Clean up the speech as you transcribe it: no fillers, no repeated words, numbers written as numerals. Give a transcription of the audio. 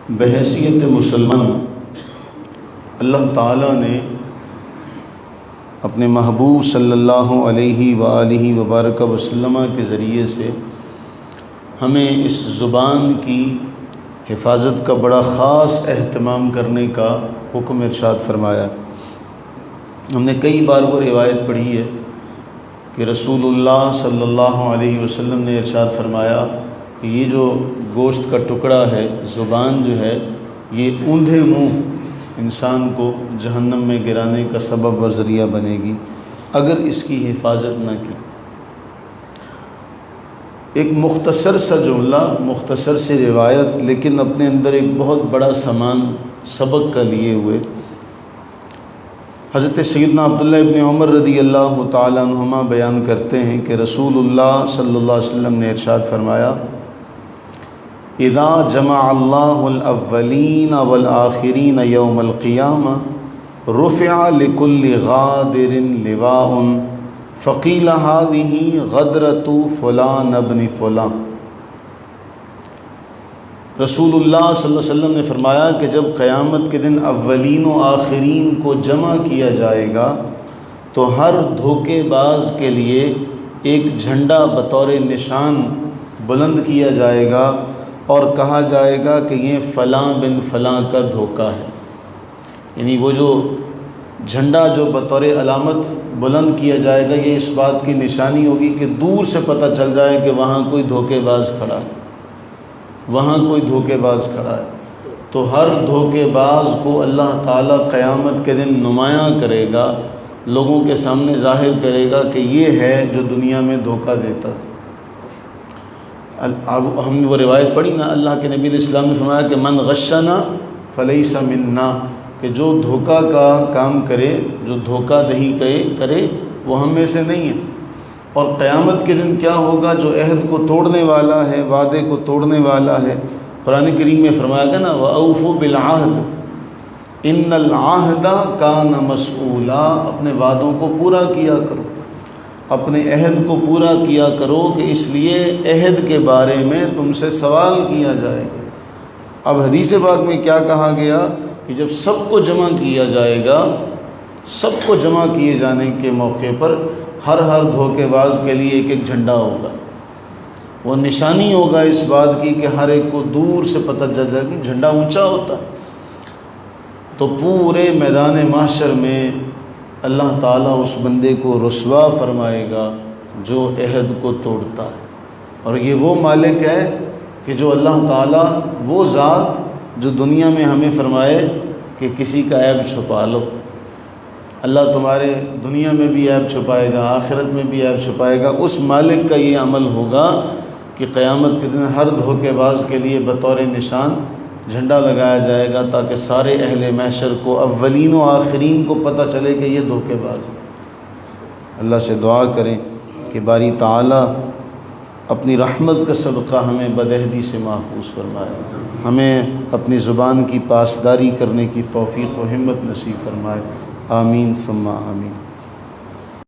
بحیثیت مسلمان اللہ تعالیٰ نے اپنے محبوب صلی اللہ علیہ وآلہ وبارک وسلم کے ذریعے سے ہمیں اس زبان کی حفاظت کا بڑا خاص اہتمام کرنے کا حکم ارشاد فرمایا۔ ہم نے کئی بار وہ روایت پڑھی ہے کہ رسول اللہ صلی اللہ علیہ وسلم نے ارشاد فرمایا کہ یہ جو گوشت کا ٹکڑا ہے، زبان جو ہے، یہ اوندھے منہ انسان کو جہنم میں گرانے کا سبب اور ذریعہ بنے گی اگر اس کی حفاظت نہ کی۔ ایک مختصر سا جملہ، مختصر سی روایت، لیکن اپنے اندر ایک بہت بڑا سامان سبق کا لیے ہوئے۔ حضرت سیدنا عبداللہ ابن عمر رضی اللہ تعالیٰ عنہما بیان کرتے ہیں کہ رسول اللہ صلی اللہ علیہ وسلم نے ارشاد فرمایا، اذا جمع اللہ الاولین والآخرین یوم القیامہ رفع لکل غادر لواء فقیل هذه غدرۃ فلان ابن فلان۔ رسول اللہ صلی اللہ علیہ وسلم نے فرمایا کہ جب قیامت کے دن اولین و آخرین کو جمع کیا جائے گا تو ہر دھوکے باز کے لیے ایک جھنڈا بطور نشان بلند کیا جائے گا اور کہا جائے گا کہ یہ فلاں بن فلاں کا دھوکہ ہے۔ یعنی وہ جو جھنڈا جو بطور علامت بلند کیا جائے گا، یہ اس بات کی نشانی ہوگی کہ دور سے پتہ چل جائے کہ وہاں کوئی دھوکے باز کھڑا ہے، وہاں کوئی دھوکے باز کھڑا ہے۔ تو ہر دھوکے باز کو اللہ تعالیٰ قیامت کے دن نمایاں کرے گا، لوگوں کے سامنے ظاہر کرے گا کہ یہ ہے جو دنیا میں دھوکہ دیتا تھا۔ اب ہم نے وہ روایت پڑھی نا، اللہ کے نبی علیہ السلام نے فرمایا کہ من غشنا فلیس منا، کہ جو دھوکہ کا کام کرے، جو دھوکہ دہی کرے وہ ہم میں سے نہیں ہے۔ اور قیامت کے دن کیا ہوگا؟ جو عہد کو توڑنے والا ہے، وعدے کو توڑنے والا ہے، قرآن کریم میں فرمایا گیا نا وَأَوْفُوا بِالْعَهْدِ إِنَّ الْعَهْدَ كَانَ مَسْئُولًا، اپنے وعدوں کو پورا کیا کرو، اپنے عہد کو پورا کیا کرو کہ اس لیے عہد کے بارے میں تم سے سوال کیا جائے گا۔ اب حدیث پاک میں کیا کہا گیا کہ جب سب کو جمع کیا جائے گا، سب کو جمع کیے جانے کے موقع پر ہر دھوکے باز کے لیے ایک ایک جھنڈا ہوگا، وہ نشانی ہوگا اس بات کی کہ ہر ایک کو دور سے پتہ چل جائے کہ جھنڈا اونچا ہوتا۔ تو پورے میدان محشر میں اللہ تعالیٰ اس بندے کو رسوا فرمائے گا جو عہد کو توڑتا ہے۔ اور یہ وہ مالک ہے کہ جو اللہ تعالیٰ، وہ ذات جو دنیا میں ہمیں فرمائے کہ کسی کا عیب چھپا لو، اللہ تمہارے دنیا میں بھی عیب چھپائے گا، آخرت میں بھی عیب چھپائے گا۔ اس مالک کا یہ عمل ہوگا کہ قیامت کے دن ہر دھوکے باز کے لیے بطور نشان جھنڈا لگایا جائے گا تاکہ سارے اہل محشر کو، اولین و آخرین کو پتہ چلے کہ یہ دھوکے باز ہے۔ اللہ سے دعا کریں کہ باری تعالیٰ اپنی رحمت کا صدقہ ہمیں بدعہدی سے محفوظ فرمائے، ہمیں اپنی زبان کی پاسداری کرنے کی توفیق و ہمت نصیب فرمائے۔ آمین ثم آمین۔